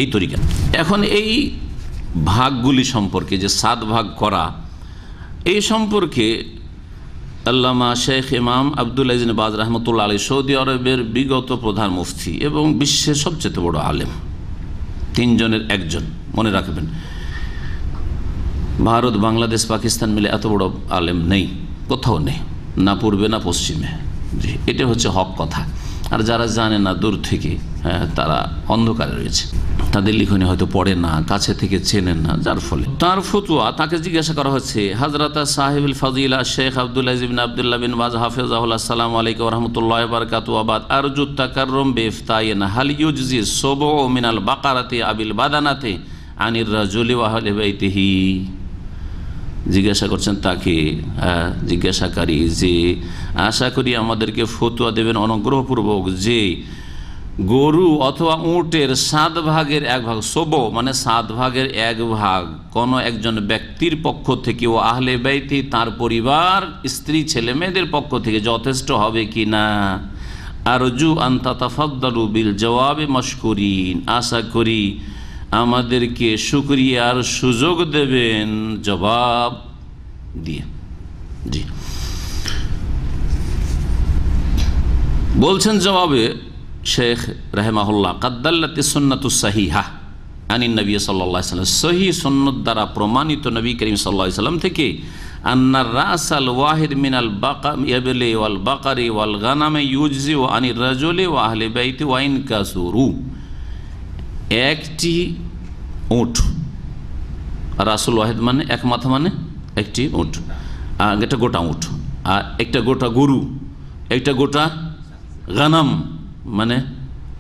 এই তরিকা। এখন এই ভাগগুলি সম্পর্কে যে 7 ভাগ করা, এই সম্পর্কে আল্লামা শেখ ইমাম আব্দুল্লাহ ইবনে বাজ রহমতুল্লাহ আলাইহি সৌদি আরবের বিগত প্রধান মুফতি এবং বিশ্বের সবচেয়ে বড় আলেম, 3 জনের একজন, মনে রাখবেন। ভারত, বাংলাদেশ, পাকিস্তান মিলে এত বড় আলেম নেই, কোথাও নেই, না পূর্বে না পশ্চিমে। জি, এটা হচ্ছে হক কথা। আর যারা জানে না দূর থেকে, তারা অন্ধকারে রয়েছে, তাদের লিখনি হয়তো পড়ে না, কাছে থেকে চেনেন না, যার ফলে তার ফতোয়া তাকে জিজ্ঞাসা করা হচ্ছে। হযরত সাহিবুল ফাজিলা শেখ আব্দুল্লাহ ইবনে আব্দুল্লাহ বিন বাজ হাফিজাহুল্লাহ, আসসালামু আলাইকুম ওয়া রাহমাতুল্লাহি ওয়া বারাকাতুহু। ওয়া বাদ আরজু তাকাররুম বিইফতাইন হাল ইউজজি সুবউ মিনাল বাকারাতি আবিল বাদানাতি আনির রাজুলি ওয়া আহলি বাইতিহি। জিজ্ঞাসা করছেন তাকে জিজ্ঞাসাকারী যে আশা করি আমাদেরকে ফতোয়া দেবেন অনুগ্রহপূর্বক যে গরু অথবা উটের 7 ভাগের 1 ভাগ, সোবো মানে 7 ভাগের 1 ভাগ কোনো একজন ব্যক্তির পক্ষ থেকে ও আহলে বাইতি তার পরিবার, স্ত্রী, ছেলে মেয়েদের পক্ষ থেকে যথেষ্ট হবে কি না। আরজু আন তাতাফাদ্দালু বিল জওয়াবে মাশকুরিন, আশা করি আমাদেরকে শুকরিয়ার সুযোগ দেবেন জবাব দিয়ে। জি, বলছেন জবাবে শেখ রাহিমাহুল্লাহ, কাদ্দাল্লাতি সুন্নাতুস সাহিহা আনিন নবী সাল্লাল্লাহু আলাইহি ওয়াসাল্লাম, সহিহ সুন্নাত দ্বারা প্রমাণিত নবী করিম সাল্লাল্লাহু আলাইহি ওয়াসাল্লাম থেকে, আন্নার রাসাল ওয়াহিদ মিনাল বাকারি ওয়াল বাকারি ওয়াল গানামে ইউজজি ওয়া আনির রাজুলি ওয়া আহলি বাইতি ওয়া ইন কাসুরু, একটি উট, রাসুল ওয়াহিদ মানে এক মাথা, মানে একটি উট, একটা গোটা উট, আর একটা গোটা গরু, একটা গোটা গানাম মানে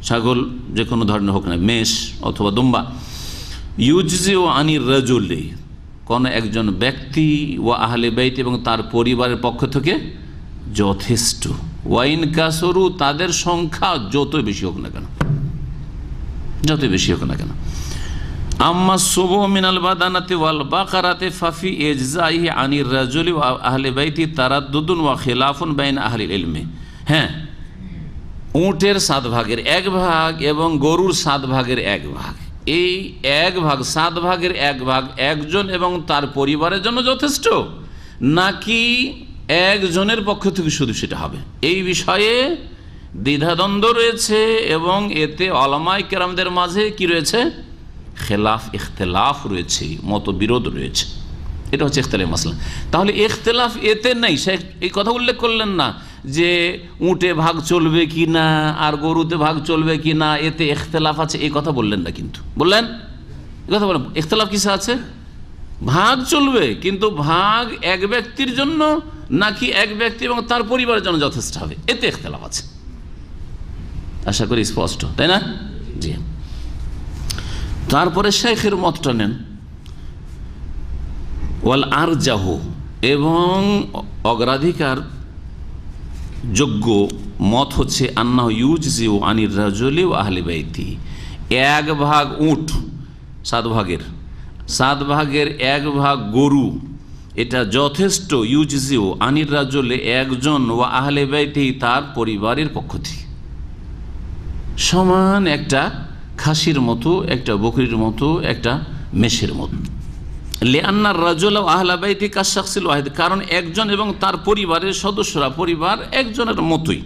ছাগল, যে কোনো ধরনের হোক না, মেষ অথবা দুম্বা, ইউজজি ও আনির রাজুলি কোনো একজন ব্যক্তি ও আহলে বাইত এবং তার পরিবারের পক্ষ থেকে যথেষ্ট, ওয়াইন কাসরু তাদের সংখ্যা যত বেশি হোক না কেন, যত বেশি হোক না কেন। আম্মা সুবু মিনাল বাদানাতি ওয়াল বাকারাতি ফাফি ইজজাইহি আনির রাজুলি ওয়া আহলি বাইতি তারাদ্দুদুন ওয়া খিলাফুন বাইনা আহলিল ইলমি। হ্যাঁ, উটের 7 ভাগের 1 ভাগ এবং গরুর 7 ভাগের 1 ভাগ, এই 1 ভাগ 7 ভাগের 1 ভাগ একজন এবং তার পরিবারের জন্য যথেষ্ট, নাকি একজনের পক্ষ থেকে শুধু সেটা হবে, এই বিষয়ে দ্বিধাদ্বন্দ্ব রয়েছে এবং এতে উলামায়ে কেরামদের মাঝে কি রয়েছে, খেলাফ, ইখতিলাফ রয়েছে, মতবিরোধ রয়েছে। এটা হচ্ছে ইখতিলাফ মাসলা। তাহলে ইখতিলাফ এতে নেই, সে এই কথা উল্লেখ করলেন না যে উটে ভাগ চলবে কি না আর গরুতে ভাগ চলবে কি না, এতে ইখতিলাফ আছে, এই কথা বললেন না। কিন্তু বললেন এই কথা বলেন, ইখতিলাফ কিসে আছে, ভাগ চলবে, কিন্তু ভাগ এক ব্যক্তির জন্য নাকি এক ব্যক্তি এবং তার পরিবারের জন্য যথেষ্ট হবে, এতে ইখতিলাফ আছে। আশা করি স্পষ্ট, তাই না? জি। তারপরে শেখের মতটা নেন, ওয়াল আরজাহ, এবং অগ্রাধিকার যোগ্য মত হচ্ছে আন্নাহু ইউজজিউ আনির রাজুলি ওয়া আহলি বাইতি, 1 ভাগ উট 7 ভাগের 1 ভাগ গরু, এটা যথেষ্ট, ইউজজিউ আনির রাজুলি একজন, ওয়া আহলি বাইতি তার পরিবারের পক্ষ থেকে, সমান একটা খাসির মতো, একটা বকরির মতো, একটা মেষের মতো। লিআন্নার রাজুল ওয়া আহলা বাইতি কাশাখসিল ওয়াহিদ, কারণ একজন এবং তার পরিবারের সদস্যরা পরিবার একজনের মতোই।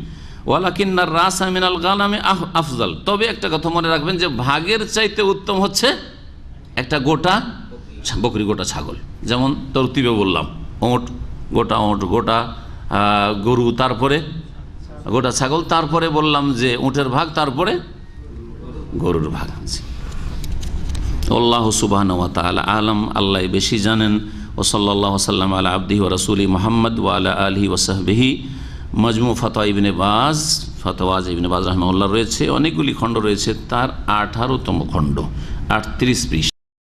ওয়ালাকিন্নার রাসা মিনাল গানামি আফজাল, তবে একটা কথা মনে রাখবেন যে ভাগের চাইতে উত্তম হচ্ছে একটা গোটা বকরি, গোটা ছাগল। যেমন তরতিবে বললাম, ওট, গোটা ওট, গোটা গরু, তারপরে গোটা ছাগল, তারপরে বললাম যে উটের ভাগ, তারপরে গরুর ভাগ। আল্লাহু সুবহানাহু ওয়া তাআলা আলাম, আল্লাহ বেশি জানেন। ও সাল্লাল্লাহু সাল্লাম আলা আবদিহি ওয়া রাসূলি মুহাম্মদ ওয়া আলা আলিহি ওয়া সাহবিহি। মাজমু ফাতওয়া ইবনে বাজ, ফাতওয়াজ ইবনে বাজ রাহিমাহুল্লাহ রয়েছে, অনেকগুলি খণ্ড রয়েছে, তার 18তম খণ্ড, 38 পৃষ্ঠা।